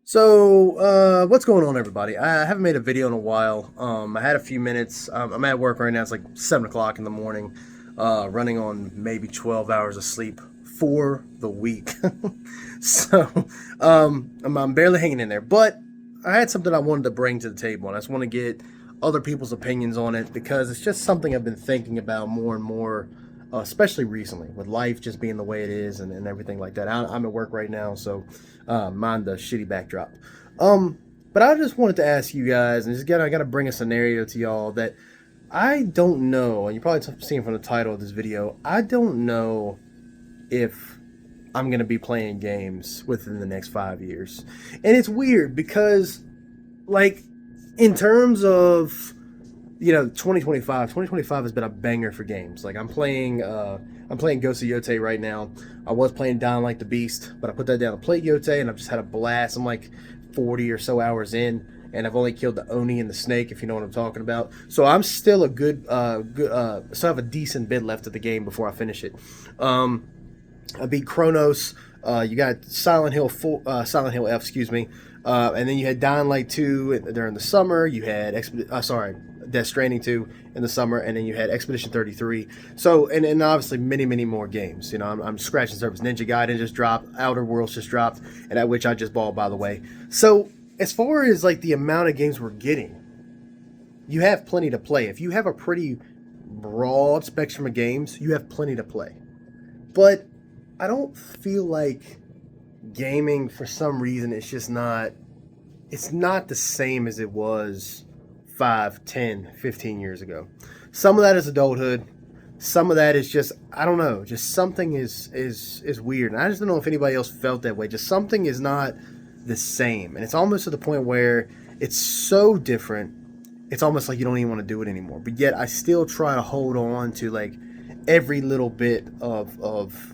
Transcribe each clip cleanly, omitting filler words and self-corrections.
So, what's going on, everybody? I haven't made a video in a while. I had a few minutes. I'm at work right now. It's like 7 o'clock in the morning, running on maybe 12 hours of sleep for the week. So, I'm barely hanging in there. But I had something I wanted to bring to the table, and I just want to get other people's opinions on it because it's just something I've been thinking about more and more, especially recently, with life just being the way it is and everything like that. I'm at work right now, so mind the shitty backdrop. Um, but I just wanted to ask you guys, and just I gotta bring a scenario to y'all that I don't know, and you're probably seeing from the title of this video. I don't know if I'm gonna be playing games within the next 5 years, and it's weird because, like, in terms of 2025 has been a banger for games. Like I'm playing Ghost of Yote right now. I was playing Down Like the Beast, but I put that down. I played Yote and I've just had a blast. I'm like 40 or so hours in, and I've only killed the Oni and the snake, if you know what I'm talking about. So I'm still a so I have a decent bit left of the game before I finish it. I beat Chronos. You got Silent Hill F, excuse me. And then you had Dying Light 2 during the summer. You had Death Stranding 2 in the summer, and then you had Expedition 33. So, and obviously many, many more games. I'm scratching the surface. Ninja Gaiden just dropped. Outer Worlds just dropped, and at which I just balled, by the way. So, as far as like the amount of games we're getting, you have plenty to play. If you have a pretty broad spectrum of games, you have plenty to play. But I don't feel like gaming, for some reason, it's not the same as it was 5, 10, 15 years ago. Some of that is adulthood. Some of that is just, I don't know, just something is weird. And I just don't know if anybody else felt that way. Just something is not the same. And it's almost to the point where it's so different, it's almost like you don't even want to do it anymore. But yet I still try to hold on to like every little bit of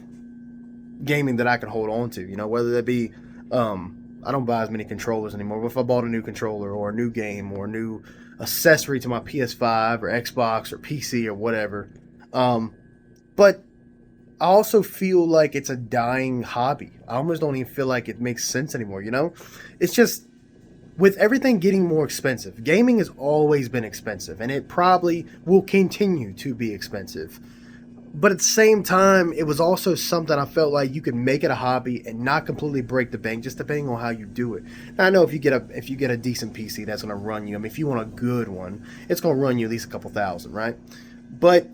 gaming that I can hold on to, whether that be, I don't buy as many controllers anymore, but if I bought a new controller or a new game or a new accessory to my PS5 or Xbox or PC or whatever. But I also feel like it's a dying hobby. I almost don't even feel like it makes sense anymore, It's just, with everything getting more expensive, gaming has always been expensive, and it probably will continue to be expensive. But at the same time, it was also something I felt like you could make it a hobby and not completely break the bank, just depending on how you do it. Now, I know if you get a decent PC, that's going to run you. I mean, if you want a good one, it's going to run you at least a couple thousand, right? But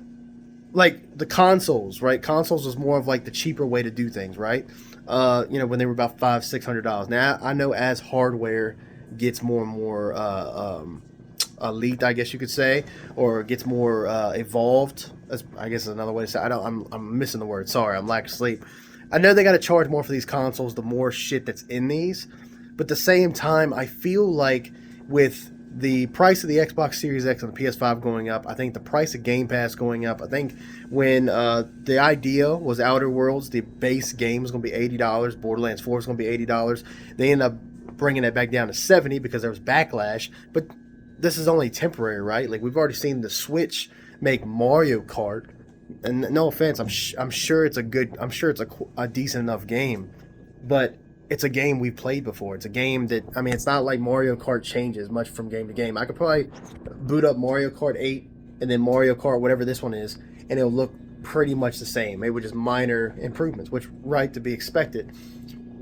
like the consoles, right? Consoles was more of like the cheaper way to do things, right? When they were about $500-600. Now I know as hardware gets more and more elite, I guess you could say, or gets more evolved. That's, I guess, is another way to say. I'm missing the word. Sorry, I'm lack of sleep. I know they got to charge more for these consoles, the more shit that's in these, but at the same time, I feel like with the price of the Xbox Series X and the PS5 going up, I think the price of Game Pass going up. I think when the idea was Outer Worlds, the base game was going to be $80. Borderlands 4 is going to be $80. They ended up bringing it back down to $70 because there was backlash. But this is only temporary, right? Like, we've already seen the Switch make Mario Kart, and no offense, I'm sure it's a decent enough game, but it's a game we've played before. It's a game that, I mean, it's not like Mario Kart changes much from game to game. I could probably boot up Mario Kart 8 and then Mario Kart whatever this one is, and it'll look pretty much the same. It would just minor improvements, which right to be expected.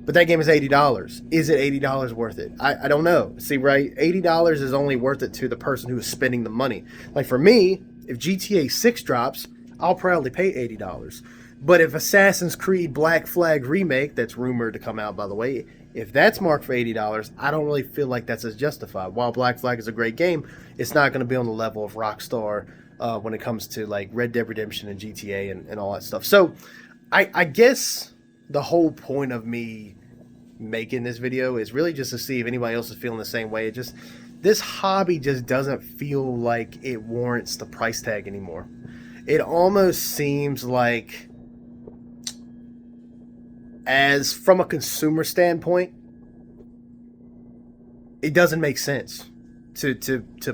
But that game is $80. Is it $80 worth it? I don't know. See, right? $80 is only worth it to the person who is spending the money. Like for me, if GTA 6 drops, I'll proudly pay $80. But if Assassin's Creed Black Flag Remake, that's rumored to come out, by the way, if that's marked for $80, I don't really feel like that's as justified. While Black Flag is a great game, it's not going to be on the level of Rockstar when it comes to like Red Dead Redemption and GTA and all that stuff. So I guess the whole point of me making this video is really just to see if anybody else is feeling the same way. This hobby just doesn't feel like it warrants the price tag anymore. It almost seems like, as from a consumer standpoint, it doesn't make sense to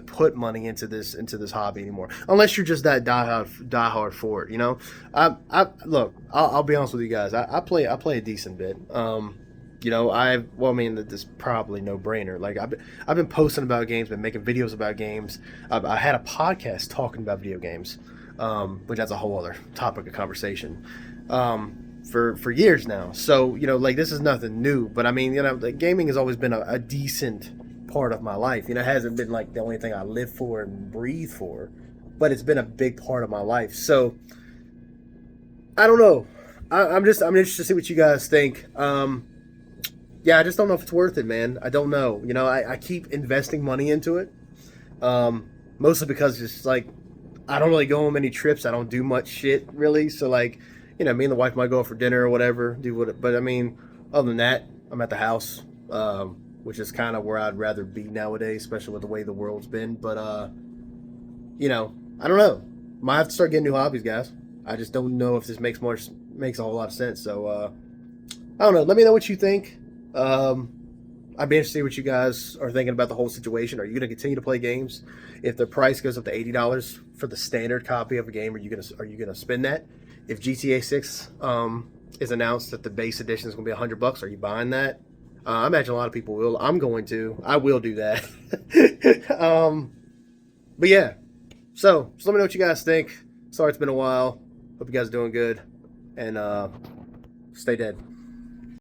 put money into this hobby anymore, unless you're just that diehard for it. I look, I'll be honest with you guys. I play a decent bit. You know, well, I mean, this is probably no brainer. Like, I've been posting about games, been making videos about games. I had a podcast talking about video games, which that's a whole other topic of conversation, for years now. So, you know, like, this is nothing new. But I mean, you know, like, gaming has always been a decent part of my life. You know, it hasn't been like the only thing I live for and breathe for, but it's been a big part of my life. So, I don't know. I'm interested to see what you guys think. Yeah, I just don't know if it's worth it, man. I don't know. You know, I keep investing money into it, mostly because it's like I don't really go on many trips. I don't do much shit really. So like, you know, me and the wife might go out for dinner or whatever. Do what? But I mean, other than that, I'm at the house, which is kind of where I'd rather be nowadays, especially with the way the world's been. But you know, I don't know. Might have to start getting new hobbies, guys. I just don't know if this makes a whole lot of sense. So I don't know. Let me know what you think. I'd be interested to see what you guys are thinking about the whole situation. Are you going to continue to play games if the price goes up to $80 for the standard copy of a game? Are you gonna spend that? If GTA 6 is announced that the base edition is going to be $100, are you buying that? I imagine a lot of people will. I'm going to. I will do that. But yeah. So let me know what you guys think. Sorry it's been a while. Hope you guys are doing good. And stay dead.